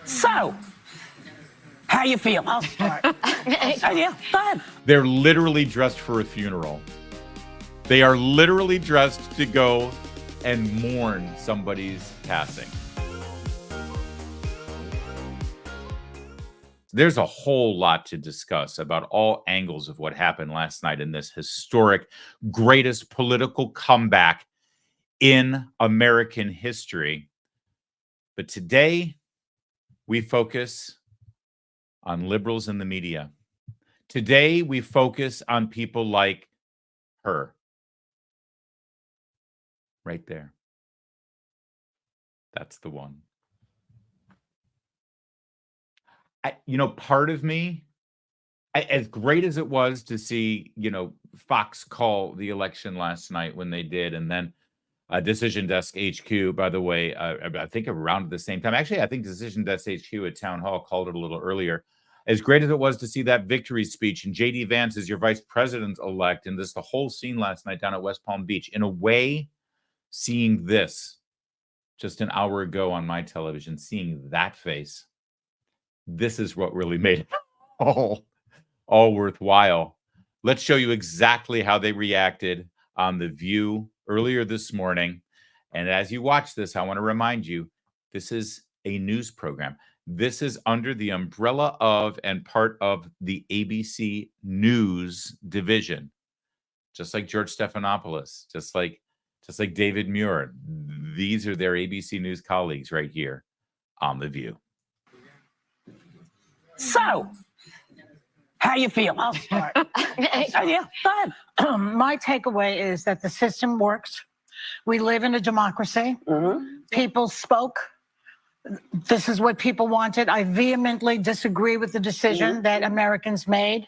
So, how you feel? I'll start. Yeah, go ahead. They're literally dressed for a funeral. They are literally dressed to go and mourn somebody's passing. There's a whole lot to discuss about all angles of what happened last night in this historic, greatest political comeback in American history. But today, we focus on liberals in the media. Today, we focus on people like her. Right there. That's the one. Part of me, as great as it was to see, Fox call the election last night when they did, and then Decision Desk HQ, by the way, I think around the same time. Actually, I think Decision Desk HQ at Town Hall called it a little earlier. As great as it was to see that victory speech and J.D. Vance is your vice president-elect, and the whole scene last night down at West Palm Beach, in a way, seeing this just an hour ago on my television, seeing that face, this is what really made it all worthwhile. Let's show you exactly how they reacted on The View earlier this morning. And as you watch this, I want to remind you, this is a news program. This is under the umbrella of and part of the ABC News division. Just like George Stephanopoulos, just like David Muir. These are their ABC News colleagues right here on The View. So, how you feel? I'll start. Yeah, go ahead. My takeaway is that the system works. We live in a democracy. People spoke. This is what people wanted. I vehemently disagree with the decision that Americans made,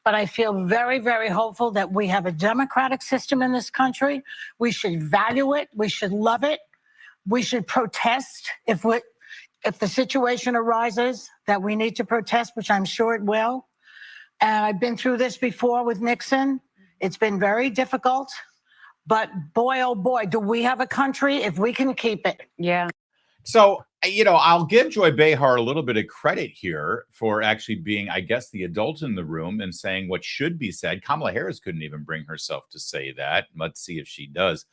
but I feel very, very hopeful that we have a democratic system in this country. We should value it. We should love it. We should protest if the situation arises that we need to protest, which I'm sure it will. And I've been through this before with Nixon. It's been very difficult, but boy, oh boy, do we have a country if we can keep it. Yeah. So, I'll give Joy Behar a little bit of credit here for actually being, I guess, the adult in the room and saying what should be said. Kamala Harris couldn't even bring herself to say that. Let's see if she does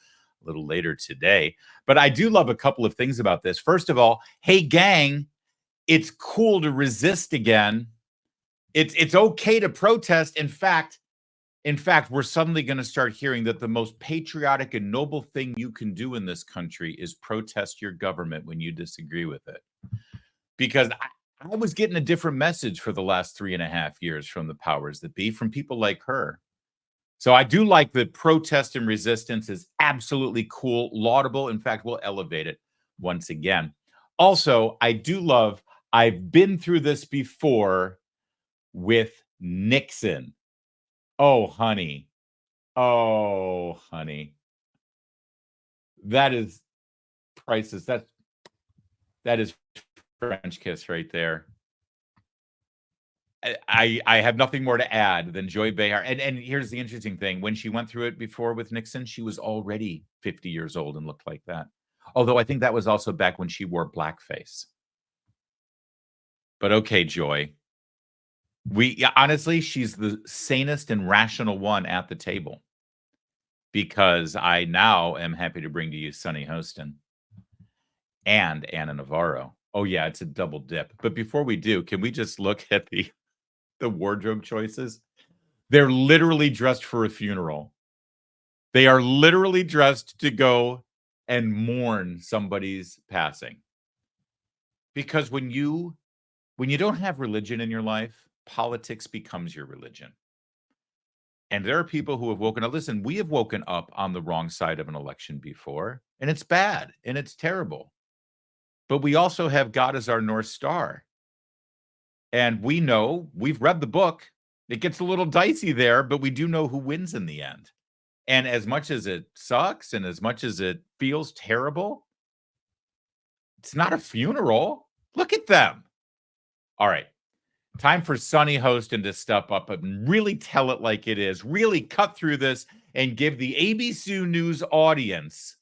a little later today. But I do love a couple of things about this. First of all, hey, gang, it's cool to resist again. It's okay to protest. In fact, we're suddenly going to start hearing that the most patriotic and noble thing you can do in this country is protest your government when you disagree with it. Because I was getting a different message for the last 3.5 years from the powers that be, from people like her. So I do like that protest and resistance is absolutely cool, laudable. In fact, we'll elevate it once again. Also, I do love, I've been through this before with Nixon. Oh, honey. Oh, honey. That is priceless. That is French kiss right there. I have nothing more to add than Joy Behar. And here's the interesting thing. When she went through it before with Nixon, she was already 50 years old and looked like that. Although I think that was also back when she wore blackface. But okay, Joy. Honestly, she's the sanest and rational one at the table, because I now am happy to bring to you Sunny Hostin and Anna Navarro. Oh yeah, it's a double dip. But before we do, can we just look at the wardrobe choices? They're literally dressed for a funeral. They are literally dressed to go and mourn somebody's passing. Because when you don't have religion in your life, politics becomes your religion. And there are people who have woken up. Listen, we have woken up on the wrong side of an election before, and it's bad and it's terrible. But we also have God as our North Star. And we know, we've read the book. It gets a little dicey there, but we do know who wins in the end. And as much as it sucks and as much as it feels terrible, it's not a funeral. Look at them. All right. Time for Sunny Hostin to step up and really tell it like it is. Really cut through this and give the ABC News audience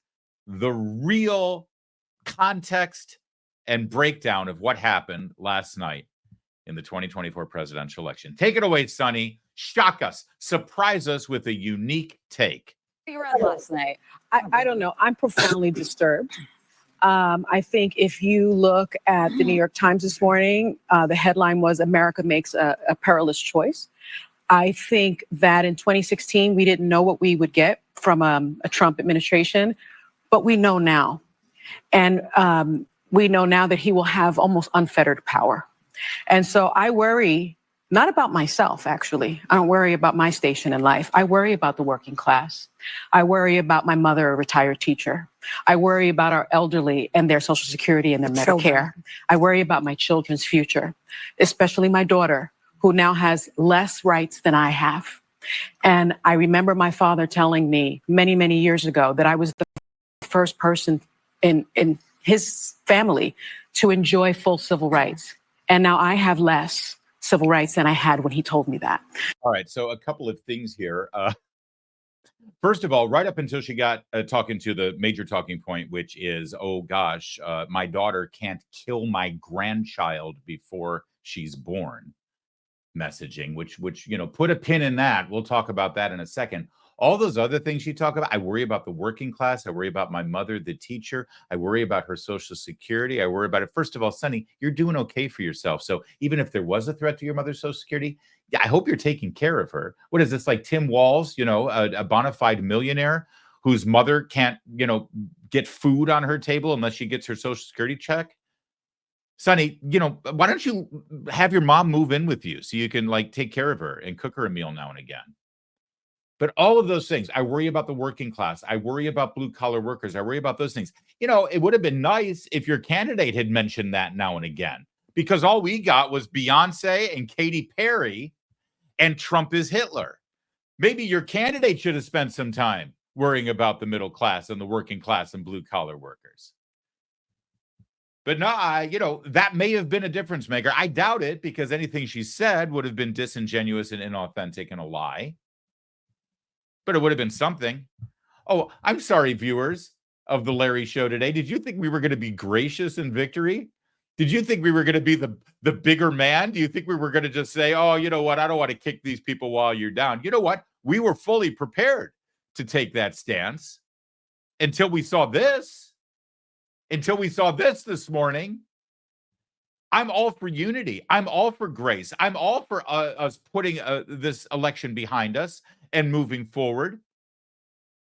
the real context and breakdown of what happened last night in the 2024 presidential election. Take it away, Sonny. Shock us, surprise us with a unique take. Around last night. I don't know. I'm profoundly disturbed. I think if you look at the New York Times this morning, the headline was America makes a perilous choice. I think that in 2016, we didn't know what we would get from a Trump administration, but we know now. And we know now that he will have almost unfettered power. And so I worry not about myself, actually. I don't worry about my station in life. I worry about the working class. I worry about my mother, a retired teacher. I worry about our elderly and their Social Security and their Medicare. I worry about my children's future, especially my daughter, who now has less rights than I have. And I remember my father telling me many, many years ago that I was the first person in his family to enjoy full civil rights. And now I have less civil rights than I had when he told me that. All right, so a couple of things here. First of all, right up until she got talking to the major talking point, which is, oh gosh, my daughter can't kill my grandchild before she's born. Messaging, which put a pin in that. We'll talk about that in a second. All those other things you talk about, I worry about the working class. I worry about my mother, the teacher. I worry about her Social Security. I worry about it. First of all, Sonny, you're doing okay for yourself. So even if there was a threat to your mother's Social Security, yeah, I hope you're taking care of her. What is this, like Tim Walz, a bona fide millionaire whose mother can't, get food on her table unless she gets her Social Security check? Sonny, why don't you have your mom move in with you so you can take care of her and cook her a meal now and again? But all of those things, I worry about the working class. I worry about blue collar workers. I worry about those things. It would have been nice if your candidate had mentioned that now and again, because all we got was Beyonce and Katy Perry and Trump is Hitler. Maybe your candidate should have spent some time worrying about the middle class and the working class and blue collar workers. But no, that may have been a difference maker. I doubt it, because anything she said would have been disingenuous and inauthentic and a lie. But it would have been something. Oh, I'm sorry, viewers of the Larry Show today. Did you think we were going to be gracious in victory? Did you think we were going to be the bigger man? Do you think we were going to just say, oh, you know what? I don't want to kick these people while you're down. You know what? We were fully prepared to take that stance until we saw this. Until we saw this morning. I'm all for unity. I'm all for grace. I'm all for us putting this election behind us and moving forward,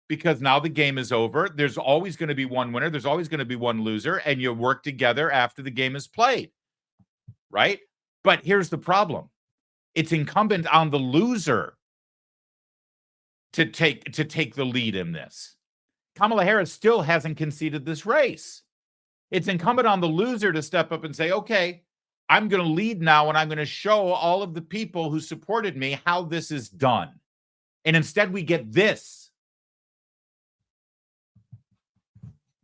because now the game is over. There's always going to be one winner. There's always going to be one loser, and you work together after the game is played, right? But here's the problem. It's incumbent on the loser to take the lead in this. Kamala Harris still hasn't conceded this race. It's incumbent on the loser to step up and say, okay, I'm going to lead now, and I'm going to show all of the people who supported me how this is done. And instead we get this.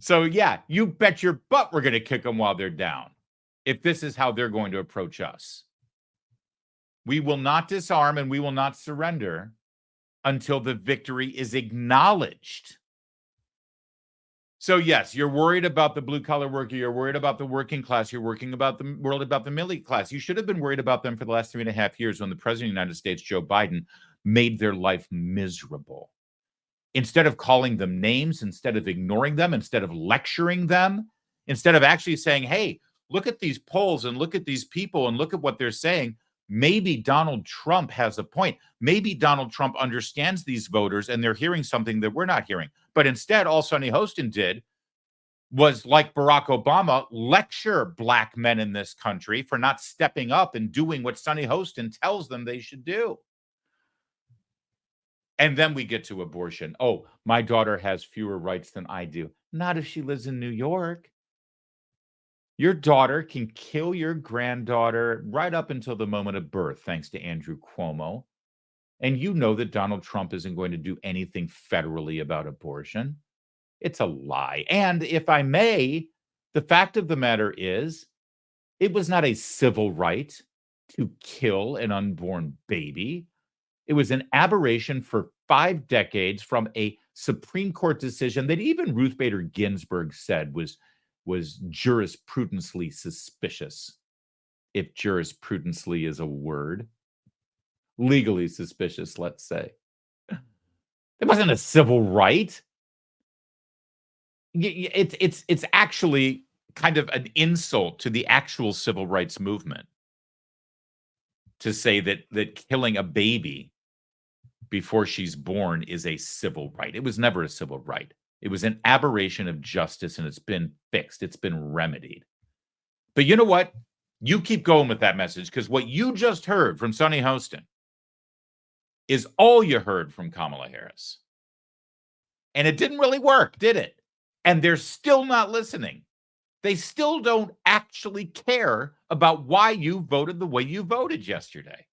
So yeah, you bet your butt we're going to kick them while they're down, if this is how they're going to approach us. We will not disarm and we will not surrender until the victory is acknowledged. So yes, you're worried about the blue collar worker. You're worried about the working class. You're worried about the middle class. You should have been worried about them for the last 3.5 years when the president of the United States, Joe Biden, made their life miserable. Instead of calling them names, instead of ignoring them, instead of lecturing them, instead of actually saying, hey, look at these polls and look at these people and look at what they're saying. Maybe Donald Trump has a point. Maybe Donald Trump understands these voters and they're hearing something that we're not hearing. But instead, all Sonny Hostin did was, like Barack Obama, lecture black men in this country for not stepping up and doing what Sonny Hostin tells them they should do. And then we get to abortion. Oh, my daughter has fewer rights than I do. Not if she lives in New York. Your daughter can kill your granddaughter right up until the moment of birth, thanks to Andrew Cuomo. And you know that Donald Trump isn't going to do anything federally about abortion. It's a lie. And if I may, the fact of the matter is, it was not a civil right to kill an unborn baby. It was an aberration for 5 decades from a Supreme Court decision that even Ruth Bader Ginsburg said was was jurisprudentially suspicious. If jurisprudentially is a word. Legally suspicious, let's say. It wasn't a civil right. It's actually kind of an insult to the actual civil rights movement to say that killing a baby before she's born is a civil right. It was never a civil right. It was an aberration of justice, and it's been fixed. It's been remedied. But you know what? You keep going with that message, because what you just heard from Sunny Hostin is all you heard from Kamala Harris. And it didn't really work, did it? And they're still not listening. They still don't actually care about why you voted the way you voted yesterday.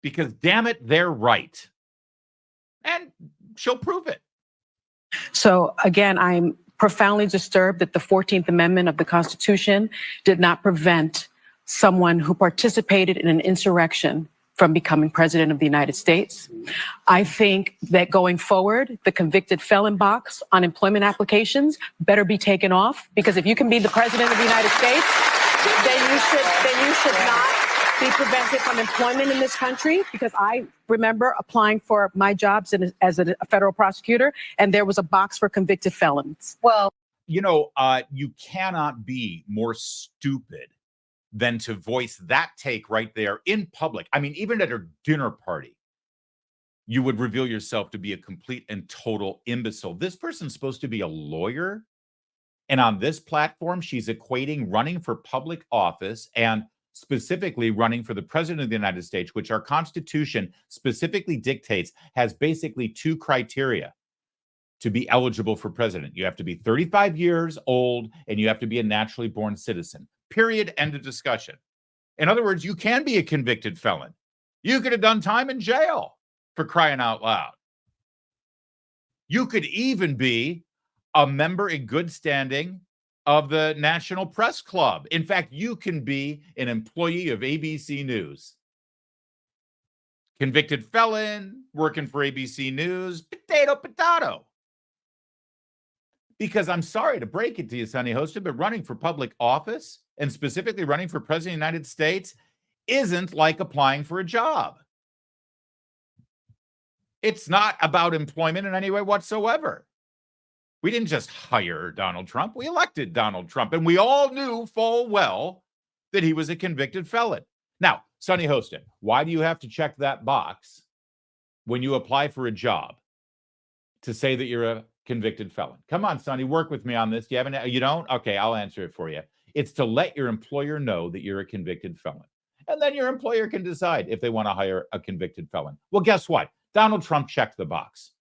Because, damn it, they're right. And she'll prove it. So again, I'm profoundly disturbed that the 14th Amendment of the Constitution did not prevent someone who participated in an insurrection from becoming president of the United States. I think that going forward, the convicted felon box on employment applications better be taken off, because if you can be the president of the United States, then you should not be prevented from employment in this country. Because I remember applying for my jobs as a federal prosecutor, and there was a box for convicted felons. Well, You know, you cannot be more stupid than to voice that take right there in public. I mean, even at a dinner party, you would reveal yourself to be a complete and total imbecile. This person's supposed to be a lawyer. And on this platform, she's equating running for public office and specifically running for the president of the United States, which our Constitution specifically dictates has basically two criteria to be eligible for president. You have to be 35 years old and you have to be a naturally born citizen. Period. End of discussion. In other words, you can be a convicted felon. You could have done time in jail, for crying out loud. You could even be a member in good standing of the National Press Club. In fact, you can be an employee of ABC News. Convicted felon, working for ABC News, potato. Because I'm sorry to break it to you, Sunny Hostin, but running for public office, and specifically running for president of the United States, isn't like applying for a job. It's not about employment in any way whatsoever. We didn't just hire Donald Trump. We elected Donald Trump, and we all knew full well that he was a convicted felon. Now, Sunny Hostin, why do you have to check that box when you apply for a job to say that you're a convicted felon? Come on, Sonny, work with me on this. You don't? Okay, I'll answer it for you. It's to let your employer know that you're a convicted felon. And then your employer can decide if they want to hire a convicted felon. Well, guess what? Donald Trump checked the box.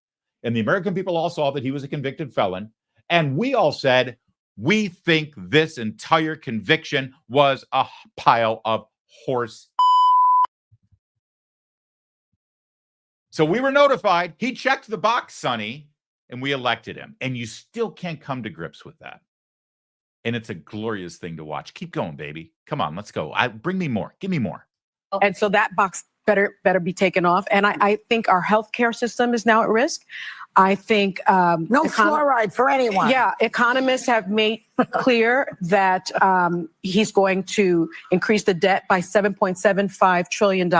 And the American people all saw that he was a convicted felon. And we all said, we think this entire conviction was a pile of horse. So we were notified. He checked the box, Sonny, and we elected him. And you still can't come to grips with that. And it's a glorious thing to watch. Keep going, baby. Come on, let's go. Bring me more. Give me more. And so that box better be taken off. And I think our healthcare system is now at risk. I think no fluoride for anyone. Yeah, economists have made clear that he's going to increase the debt by $7.75 trillion.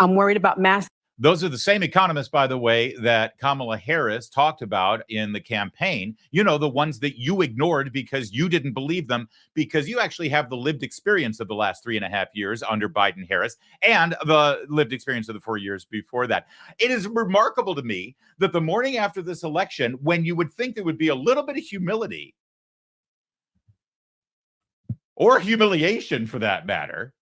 I'm worried about mass. Those are the same economists, by the way, that Kamala Harris talked about in the campaign. You know, the ones that you ignored because you didn't believe them, because you actually have the lived experience of the last 3.5 years under Biden Harris and the lived experience of the 4 years before that. It is remarkable to me that the morning after this election, when you would think there would be a little bit of humility or humiliation for that matter,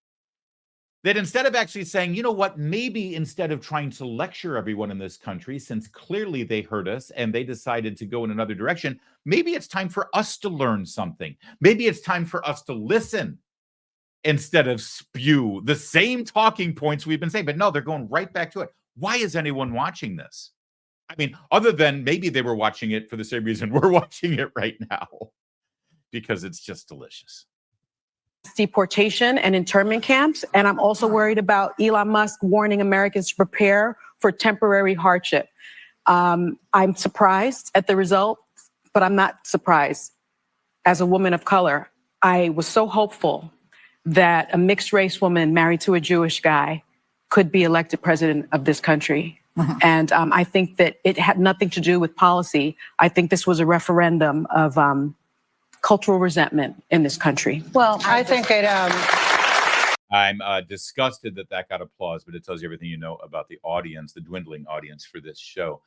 that instead of actually saying, you know what, maybe instead of trying to lecture everyone in this country, since clearly they heard us and they decided to go in another direction, maybe it's time for us to learn something. Maybe it's time for us to listen instead of spew the same talking points we've been saying. But no, they're going right back to it. Why is anyone watching this? I mean, other than maybe they were watching it for the same reason we're watching it right now, because it's just delicious. Deportation and internment camps. And I'm also worried about Elon Musk warning Americans to prepare for temporary hardship. I'm surprised at the result, but I'm not surprised. as a woman of color, I was so hopeful that a mixed race woman married to a Jewish guy could be elected president of this country. And I think that it had nothing to do with policy. I think this was a referendum of cultural resentment in this country. Well, I think it. I'm disgusted that that got applause, but it tells you everything you know about the audience, the dwindling audience for this show.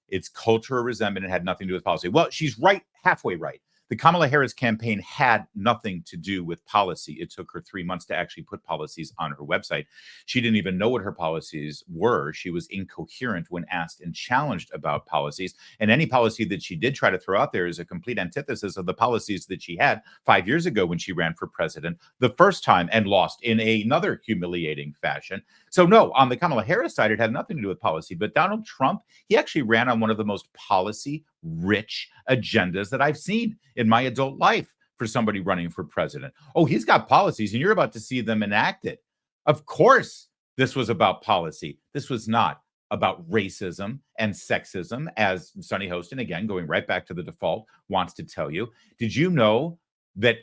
It's cultural resentment. It had nothing to do with policy. Well, she's right, halfway right. The Kamala Harris campaign had nothing to do with policy. It took her 3 months to actually put policies on her website. She didn't even know what her policies were. She was incoherent when asked and challenged about policies. And any policy that she did try to throw out there is a complete antithesis of the policies that she had 5 years ago when she ran for president the first time and lost in another humiliating fashion. So no, on the Kamala Harris side, it had nothing to do with policy. But Donald Trump, he actually ran on one of the most policy-rich agendas that I've seen in my adult life for somebody running for president. Oh, he's got policies, and you're about to see them enacted. Of course, this was about policy. This was not about racism and sexism, as Sunny Hostin, again, going right back to the default, wants to tell you. Did you know that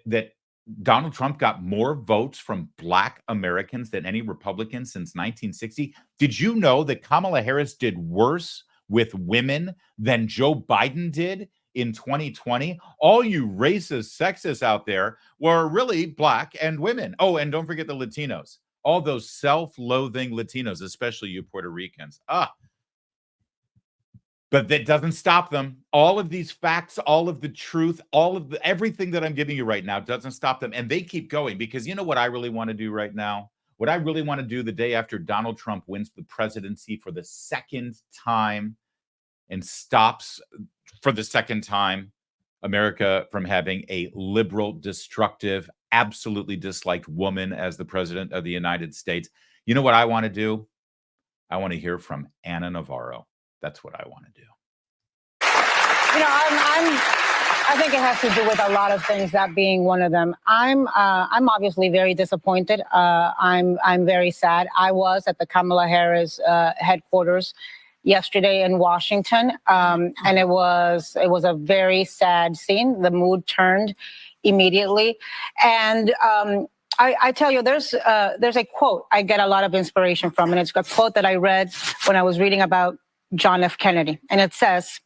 Donald Trump got more votes from Black Americans than any Republican since 1960? Did you know that Kamala Harris did worse with women than Joe Biden did in 2020? All you racist, sexist out there were really Black and women. Oh, and don't forget the Latinos. All those self-loathing Latinos, especially you Puerto Ricans. But that doesn't stop them. All of these facts, all of the truth, everything that I'm giving you right now doesn't stop them. And they keep going, because you know what I really want to do right now? What I really want to do the day after Donald Trump wins the presidency for the second time and stops for the second time America from having a liberal, destructive, absolutely disliked woman as the president of the United States. You know what I want to do? I want to hear from Ana Navarro. That's what I want to do. You know, I think it has to do with a lot of things, that being one of them. I'm obviously very disappointed. I'm very sad. I was at the Kamala Harris headquarters yesterday in Washington, and it was a very sad scene. The mood turned immediately, and I tell you, there's a quote I get a lot of inspiration from, and it's a quote that I read when I was reading about John F. Kennedy, and it says,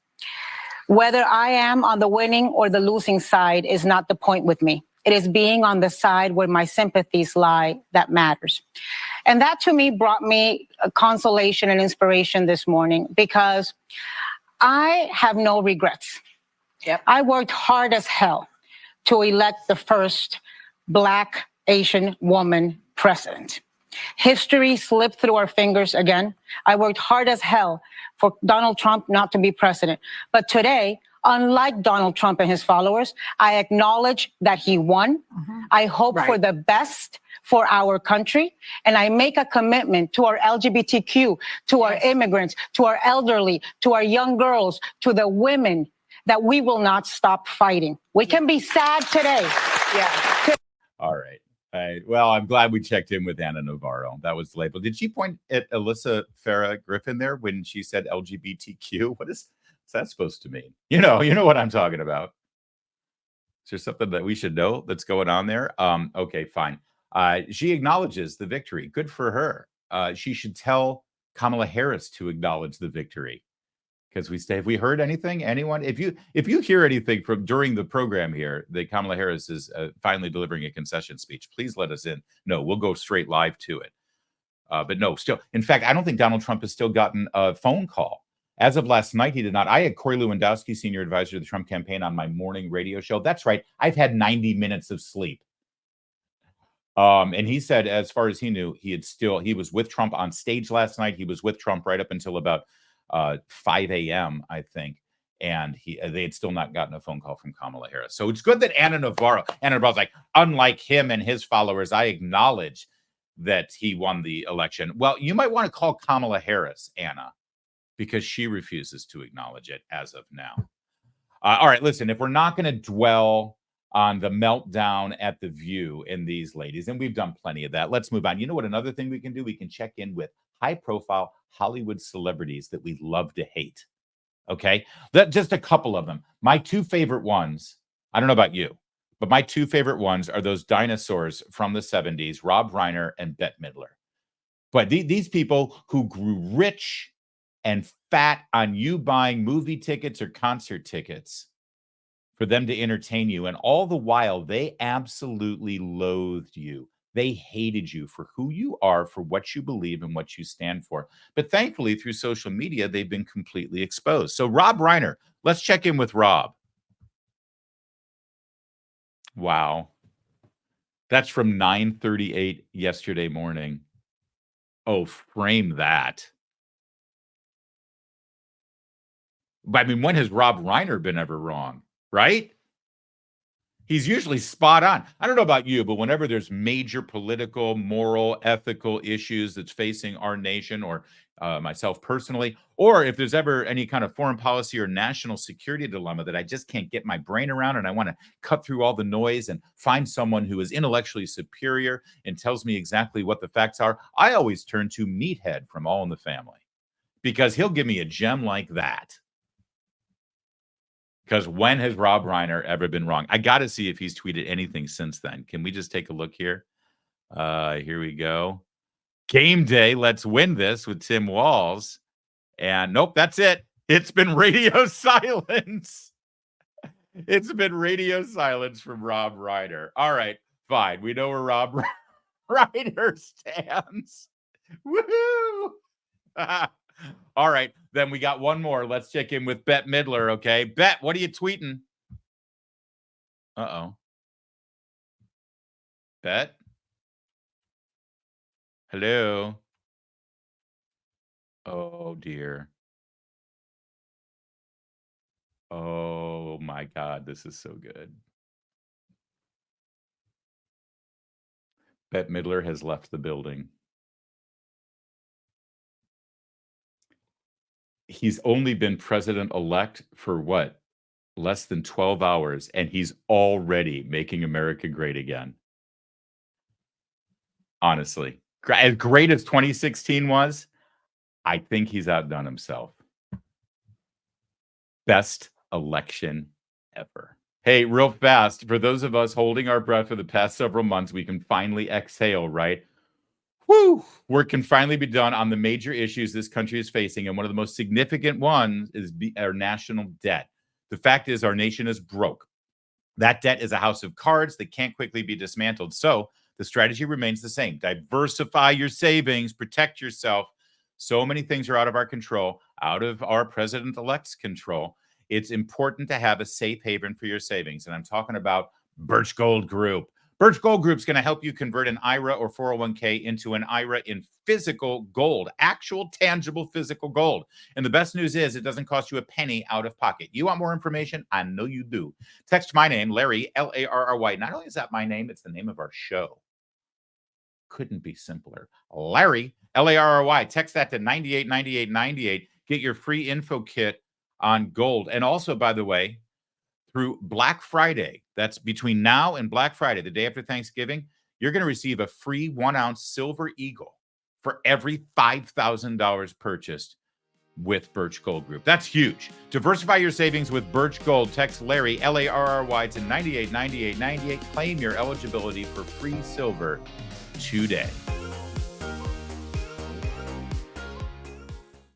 "Whether I am on the winning or the losing side is not the point with me. It is being on the side where my sympathies lie that matters." And that to me brought me a consolation and inspiration this morning, because I have no regrets. Yep. I worked hard as hell to elect the first Black Asian woman president. History slipped through our fingers again. I worked hard as hell for Donald Trump not to be president. But today, unlike Donald Trump and his followers, I acknowledge that he won. I hope for the best for our country. And I make a commitment to our LGBTQ, to our immigrants, to our elderly, to our young girls, to the women, that we will not stop fighting. We can be sad today. Yeah. All right. Well, I'm glad we checked in with Ana Navarro. That was the label. Did she point at Alyssa Farah Griffin there when she said LGBTQ? What's that supposed to mean? You know what I'm talking about. Is there something that we should know that's going on there? Okay, fine. She acknowledges the victory. Good for her. She should tell Kamala Harris to acknowledge the victory. Because have we heard anything? Anyone? If you hear anything from during the program here that Kamala Harris is finally delivering a concession speech, please let us in. No, we'll go straight live to it. But no, still, in fact, I don't think Donald Trump has still gotten a phone call. As of last night, he did not. I had Corey Lewandowski, senior advisor to the Trump campaign, on my morning radio show. That's right. I've had 90 minutes of sleep. And he said, as far as he knew, he was with Trump on stage last night. He was with Trump right up until about 5 a.m., I think. And they had still not gotten a phone call from Kamala Harris. So it's good that Ana Navarro's like, unlike him and his followers, I acknowledge that he won the election. Well, you might want to call Kamala Harris, Anna, because she refuses to acknowledge it as of now. All right, listen, if we're not going to dwell on the meltdown at The View in these ladies, and we've done plenty of that, let's move on. You know what another thing we can do? We can check in with high-profile Hollywood celebrities that we love to hate. Okay? Just a couple of them. My two favorite ones, I don't know about you, But my two favorite ones are those dinosaurs from the 70s, Rob Reiner and Bette Midler. But these people who grew rich and fat on you buying movie tickets or concert tickets for them to entertain you. And all the while, they absolutely loathed you. They hated you for who you are, for what you believe and what you stand for. But thankfully, through social media, they've been completely exposed. So Rob Reiner, let's check in with Rob. Wow. That's from 9:38 yesterday morning. Oh, frame that. I mean, when has Rob Reiner been ever wrong, right? He's usually spot on. I don't know about you, but whenever there's major political, moral, ethical issues that's facing our nation or myself personally, or if there's ever any kind of foreign policy or national security dilemma that I just can't get my brain around and I want to cut through all the noise and find someone who is intellectually superior and tells me exactly what the facts are, I always turn to Meathead from All in the Family because he'll give me a gem like that. Because when has Rob Reiner ever been wrong? I got to see if he's tweeted anything since then. Can we just take a look here? Here we go. Game day. Let's win this with Tim Walz. And nope, that's it. It's been radio silence. It's been radio silence from Rob Reiner. All right, fine. We know where Rob Reiner stands. Woohoo! All right, then we got one more. Let's check in with Bette Midler, okay? Bette, what are you tweeting? Uh-oh. Bette? Hello? Oh, dear. Oh, my God, this is so good. Bette Midler has left the building. He's only been president-elect for what? Less than 12 hours, and he's already making America great again. Honestly. As great as 2016 was, I think he's outdone himself. Best election ever. Hey, real fast, for those of us holding our breath for the past several months, we can finally exhale, right? Woo! Work can finally be done on the major issues this country is facing, and one of the most significant ones is our national debt. The fact is our nation is broke. That debt is a house of cards that can't quickly be dismantled. So the strategy remains the same. Diversify your savings, protect yourself. So many things are out of our control, out of our president-elect's control. It's important to have a safe haven for your savings, and I'm talking about Birch Gold Group. Birch Gold Group is going to help you convert an IRA or 401k into an IRA in physical gold, actual tangible physical gold. And the best news is it doesn't cost you a penny out of pocket. You want more information? I know you do. Text my name, Larry, L-A-R-R-Y. Not only is that my name, it's the name of our show. Couldn't be simpler. Larry, L-A-R-R-Y. Text that to 989898. Get your free info kit on gold. And also, by the way, through Black Friday, that's between now and Black Friday, the day after Thanksgiving, you're going to receive a free 1-ounce silver eagle for every $5,000 purchased with Birch Gold Group. That's huge. Diversify your savings with Birch Gold. Text Larry, L-A-R-R-Y, to 989898. Claim your eligibility for free silver today.